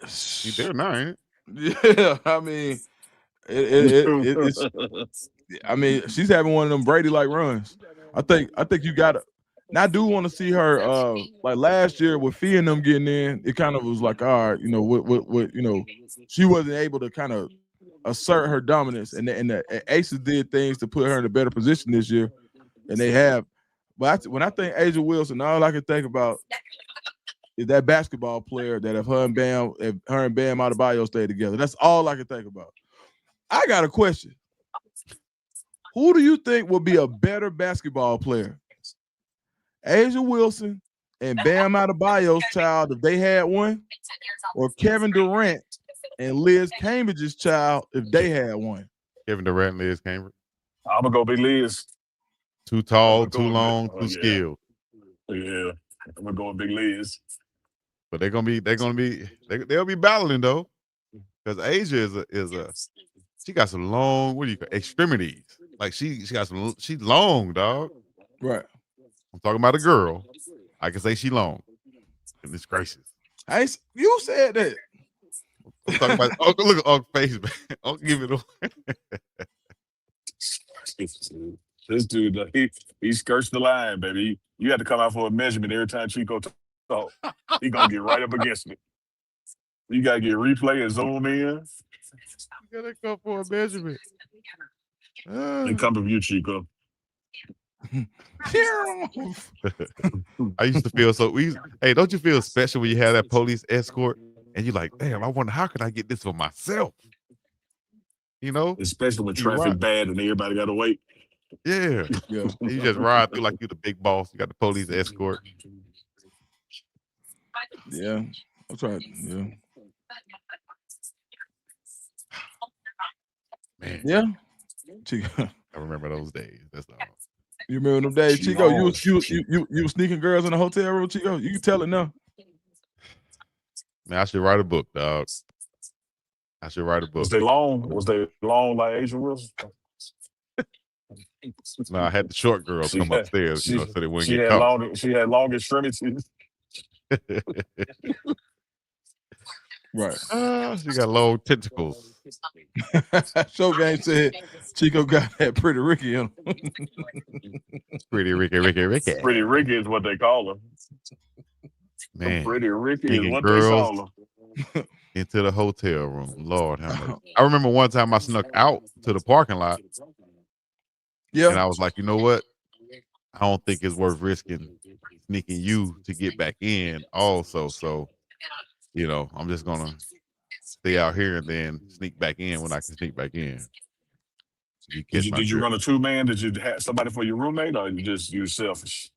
She's there now, ain't it? Yeah, I mean, it's. I mean, she's having one of them Brady-like runs. I think you got to. Now, I do want to see her. Like last year with Fee and them getting in, it kind of was like, all right, she wasn't able to kind of assert her dominance, and the Aces did things to put her in a better position this year, and they have. But when I think Asia Wilson, all I can think about is that basketball player that if her and Bam Adebayo stay together. That's all I can think about. I got a question. Who do you think would be a better basketball player? Asia Wilson and Bam Adebayo's child, if they had one, or Kevin Durant and Liz Cambridge's child, if they had one? Kevin Durant, Liz Cambridge. I'm gonna go big Liz. Too tall, too long, too skilled. Yeah, I'm gonna go with big Liz. But they'll be battling though, because Asia is a she got some long extremities. Like she got some. She's long, dog. Right. I'm talking about a girl. I can say she long. Goodness gracious. You said that. I'm talking about. Oh, look at Uncle face, man. I'll give it away. This dude, he skirts the line, baby. You had to come out for a measurement every time Chico talk. He gonna get right up against it. You gotta get replay and zoom in. You gotta come for a measurement. And come to you, Chico. I used to feel so easy. Hey, don't you feel special when you have that police escort and you're like, damn, I wonder how can I get this for myself? You know, especially when traffic bad and everybody got to wait. Yeah. You just ride through like you're the big boss. You got the police escort. Yeah, that's right. Yeah. Man. Yeah. I remember those days. That's all. You remember them days, Chico? You were sneaking girls in the hotel room, Chico? You can tell it now. Man, I should write a book, dog. I should write a book. Was they long? Was they long like Asian Wilson? No, I had the short girls come upstairs, so they wouldn't get caught. She had long extremities. Right. She got long tentacles. Show Game said Chico got that Pretty Ricky in him. Pretty Ricky. Pretty Ricky is what they call her. Man. Pretty Ricky is what girls they call her. Into the hotel room. Lord have mercy. I remember one time I snuck out to the parking lot. Yeah. And I was like, you know what? I don't think it's worth risking sneaking you to get back in also. So, you know, I'm just gonna stay out here and then sneak back in when I can sneak back in. Did you run a 2-man? Did you have somebody for your roommate, or you selfish?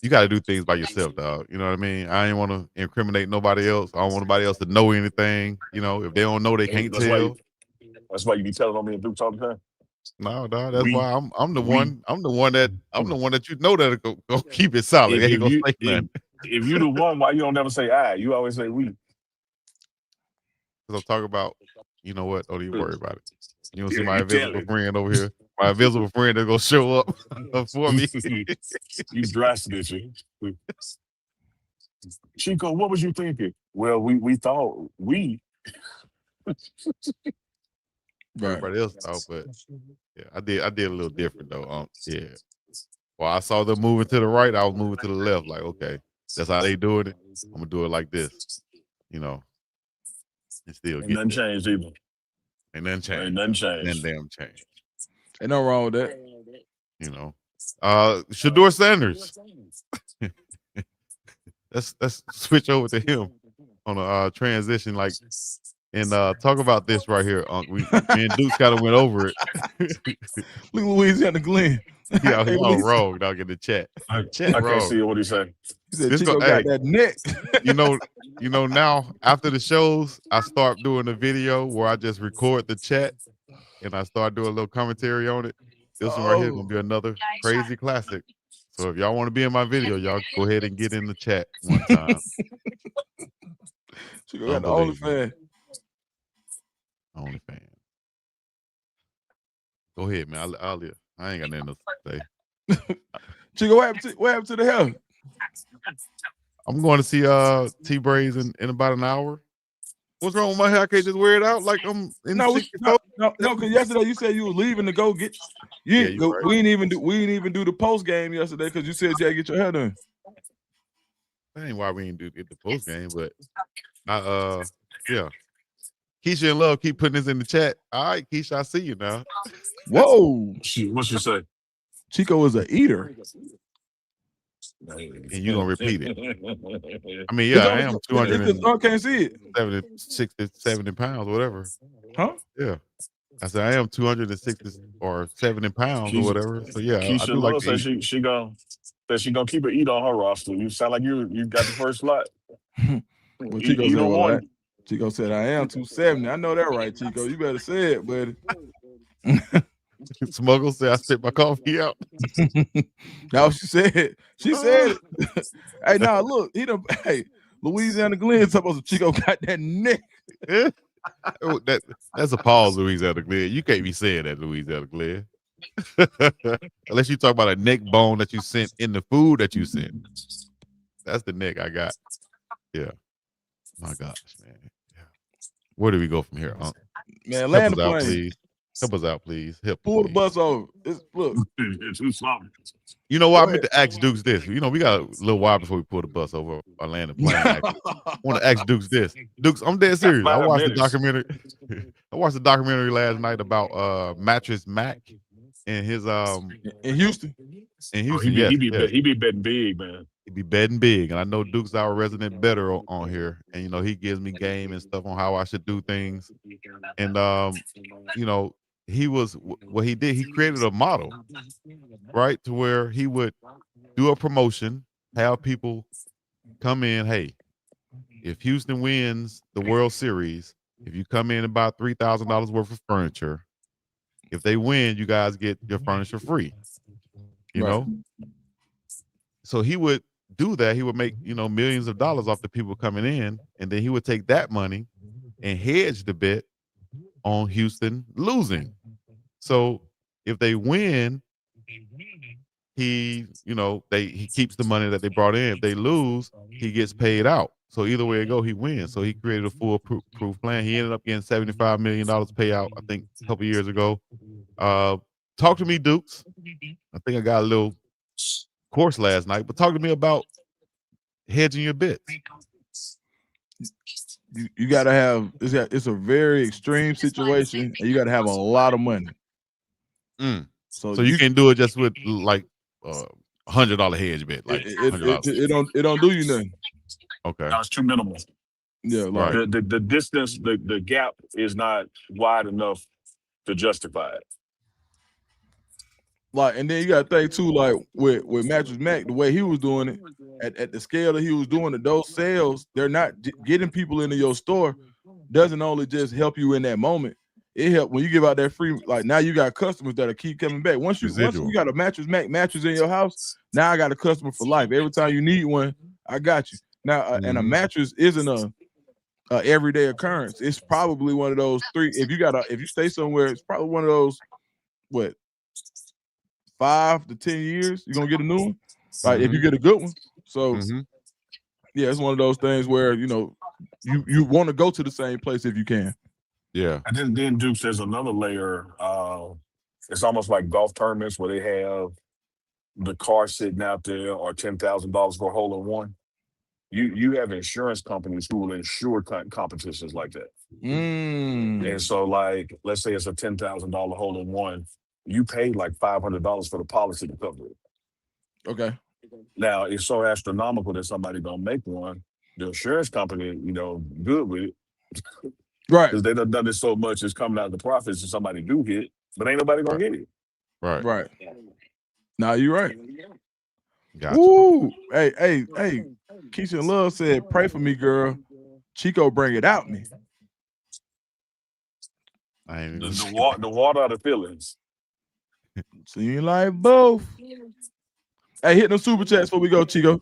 You got to do things by yourself, dog. You know what I mean? I ain't want to incriminate nobody else. I don't want nobody else to know anything. You know, if they don't know, they can't tell. That's why you be telling on me and Duke all the time. No, dog. That's why I'm the one that you know that go keep it solid. If you the one, why you don't never say I? You always say we. Because I'm talking about, you know what? Don't even worry about it. You don't see my invisible friend over here. My invisible friend that's gonna show up for me. You drastic, did you? Chico, what was you thinking? Well, we thought we. Everybody else thought, but yeah, I did a little different though. Yeah. While I saw them moving to the right, I was moving to the left. Like, okay, that's how they doing it. I'm gonna do it like this, you know. And still get nothing changed either. Ain't nothing changed. Ain't nothing changed. Ain't damn changed. Ain't no wrong with that. You know. Shador Sanders. Let's switch over to him on a transition, like, and talk about this right here. Me and Duke's kind of went over it. Look, Louisiana Glenn. Yeah, he's all wrong, dog, in the chat. I can't see what he said. He said Chico got that neck. you know, now after the shows, I start doing a video where I just record the chat and I start doing a little commentary on it. This one right here is gonna be another crazy classic. So if y'all want to be in my video, y'all go ahead and get in the chat one time. Chico got the OnlyFans. OnlyFans. Go ahead, man. I ain't got nothing else to say. Chico, what happened to the hell? I'm going to see T Braze in about an hour. What's wrong with my hair? I can't just wear it out like I'm in no, because yesterday you said you were leaving to go get we didn't even do the post game yesterday because you said you had to get your hair done. That ain't why we didn't get the post game, but yeah. Keisha and Love keep putting this in the chat. All right, Keisha, I see you now. Whoa. What she say? Chico is an eater. And you gonna repeat it. I mean, yeah, I am 200. I can't see it. 70 pounds, whatever. Huh? Yeah. I said I am 260 or 70 pounds or whatever. So yeah, Keisha I do like said she gonna keep an eat on her roster. You sound like you got the first slot. Well, Chico said, well, Chico said I am 270. I know that right, Chico. You better say it, buddy. Smuggle said I spit my coffee out. That's what she said. She said it. Hey, now look, Louisiana Glenn supposed to Chico got that neck. That's a pause, Louisiana Glenn. You can't be saying that, Louisiana Glenn. Unless you talk about a neck bone that you sent in the food that you sent. That's the neck I got. Yeah. My gosh, man. Yeah. Where do we go from here? Man, Help land us the out, plane. please. Help us out, please. Help Pull the please. bus over. Look. You know what? I meant to ask Dukes this. You know, we got a little while before we pull the bus over or land the plane. I want to ask Dukes this. Dukes, I'm dead serious. I watched the documentary. I watched the documentary last night about Mattress Mac and his in Houston. In Houston, he be betting big, man. He be betting big, and I know Duke's our resident better on here, and you know he gives me game and stuff on how I should do things, and you know he was what he did. He created a model, right, to where he would do a promotion, have people come in. Hey, if Houston wins the World Series, if you come in and buy $3,000 worth of furniture, if they win, you guys get your furniture free. You know, so he would do that. He would make, you know, millions of dollars off the people coming in, and then he would take that money and hedge the bet on Houston losing. So if they win, he keeps the money that they brought in. If they lose, he gets paid out. So either way it go, he wins. So he created a foolproof plan. He ended up getting $75 million payout, I think, a couple years ago. Talk to me, Dukes. I think I got a little course last night, but talk to me about hedging your bets. You got to have it's a very extreme situation, and you got to have a lot of money. So you can't do it just with like $100 hedge bet, like it don't do you nothing. Okay, that's too minimal. Yeah, like the distance, the gap is not wide enough to justify it. Like, and then you got to think too, like with Mattress Mac, the way he was doing it, at the scale that he was doing it, those sales, they're not getting people into your store. Doesn't only just help you in that moment. It helps when you give out that free. Like now you got customers that'll keep coming back. Once you got a Mattress Mac mattress in your house, now I got a customer for life. Every time you need one, I got you. Now and a mattress isn't a everyday occurrence. It's probably one of those three. If you stay somewhere, it's probably one of those 5 to 10 years, you're gonna get a new one. Like if you get a good one. So yeah, it's one of those things where you want to go to the same place if you can. Yeah. And then Dukes, there's another layer. It's almost like golf tournaments where they have the car sitting out there or $10,000 for a hole in one. You have insurance companies who will insure competitions like that. And so, like, let's say it's a $10,000 hole in one. You pay like $500 for the policy to cover it. Okay. Now it's so astronomical that somebody gonna make one. The insurance company, good with it, right? Because they done it so much, it's coming out of the profits. And somebody do hit, but ain't nobody gonna get it. Right. Now you're right. Gotcha. Ooh, hey. Keisha and Love said, "Pray for me, girl. Chico, bring it out me." The water out of feelings. Seem like both. Hey, hit them super chats before we go, Chico.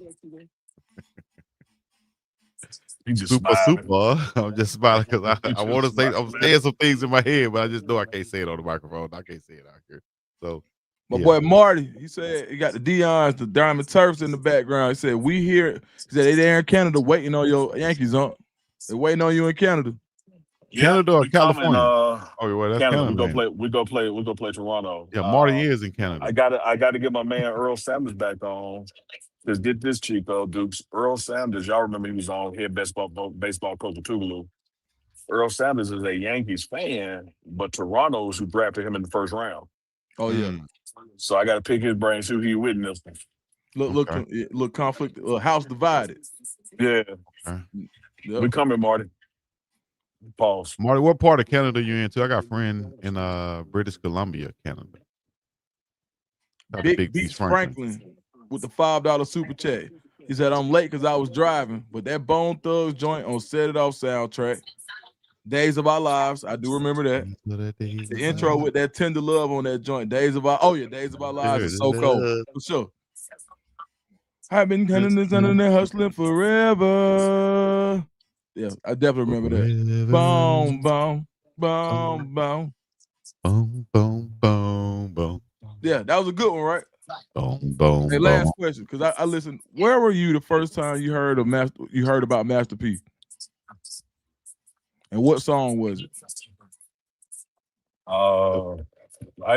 Super. I'm just smiling because I want to say, I'm saying some things in my head, but I just know I can't say it on the microphone. I can't say it out here. So, my boy Marty, he said he got the Dion's, the Diamond Turfs in the background. He said, we here. He said, they there in Canada waiting on your Yankees on. They're waiting on you in Canada. Canada or California? That's Canada. We go play Toronto. Yeah, Marty is in Canada. I gotta get my man Earl Sanders back on. Because get this, Chico, Dukes. Earl Sanders, y'all remember he was on here, baseball coach of Tougaloo. Earl Sanders is a Yankees fan, but Toronto's who drafted him in the first round. Oh yeah. So I gotta pick his brain, see who he witnessed. Look, conflict, house divided. Yeah. Yep. We coming, Marty. Pause. Marty, what part of Canada you in too? I got a friend in British Columbia, Canada. Big Beats Franklin with the $5 super chat. He said, I'm late because I was driving, but that Bone Thugs joint on Set It Off soundtrack, Days of Our Lives, I do remember that. The intro with that Tender Love on that joint, Days of Our Lives is so cold. For sure. I've been hustling forever. Yeah, I definitely remember that. Boom, boom, boom, boom. Boom, boom, boom, boom. Yeah, that was a good one, right? Boom, boom, Hey, boom. last question, because I listened. Where were you the first time you heard about Master P? And what song was it?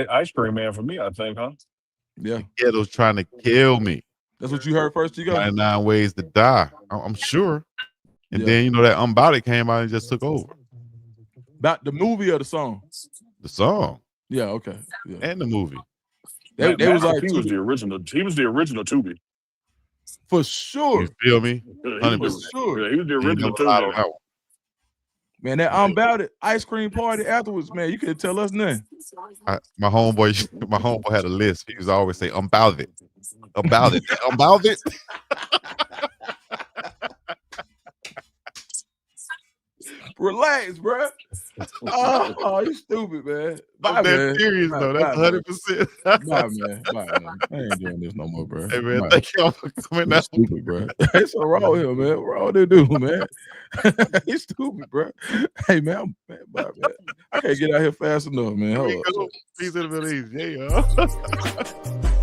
Ice Cream Man for me, I think, huh? Yeah, The ghetto's trying to kill me. that's what you heard first, Chico? 99 Ways to Die. I'm sure. And Yeah. then, that Unbound It came out and just took over. About the movie or the song? The song Yeah, okay. Yeah. and the movie. They was Master like P was the original. He was the original Tubi. for sure. You feel me? He 100%. was, sure. yeah, he was the Ain't original never lied on Tubi. that one. Man, that Unbound It ice cream party afterwards, man, you couldn't tell us nothing. My homeboy had a list. He was always say, "About it, about it, about it." Relax, bro. Oh, you stupid, man. Bye, I'm man. that serious Bye, though. That's bye, man. 100%. Bye, man. Bye, man. I ain't doing this no more, bro. Hey man, Bye. thank y'all for coming He's out. stupid, bro. Hey, so wrong with him, man. What wrong with that dude, man? He's stupid, bro. Hey, man, bye, man. I can't get out here fast enough, man. Hold up. Peace in the Middle East. Yeah, y'all.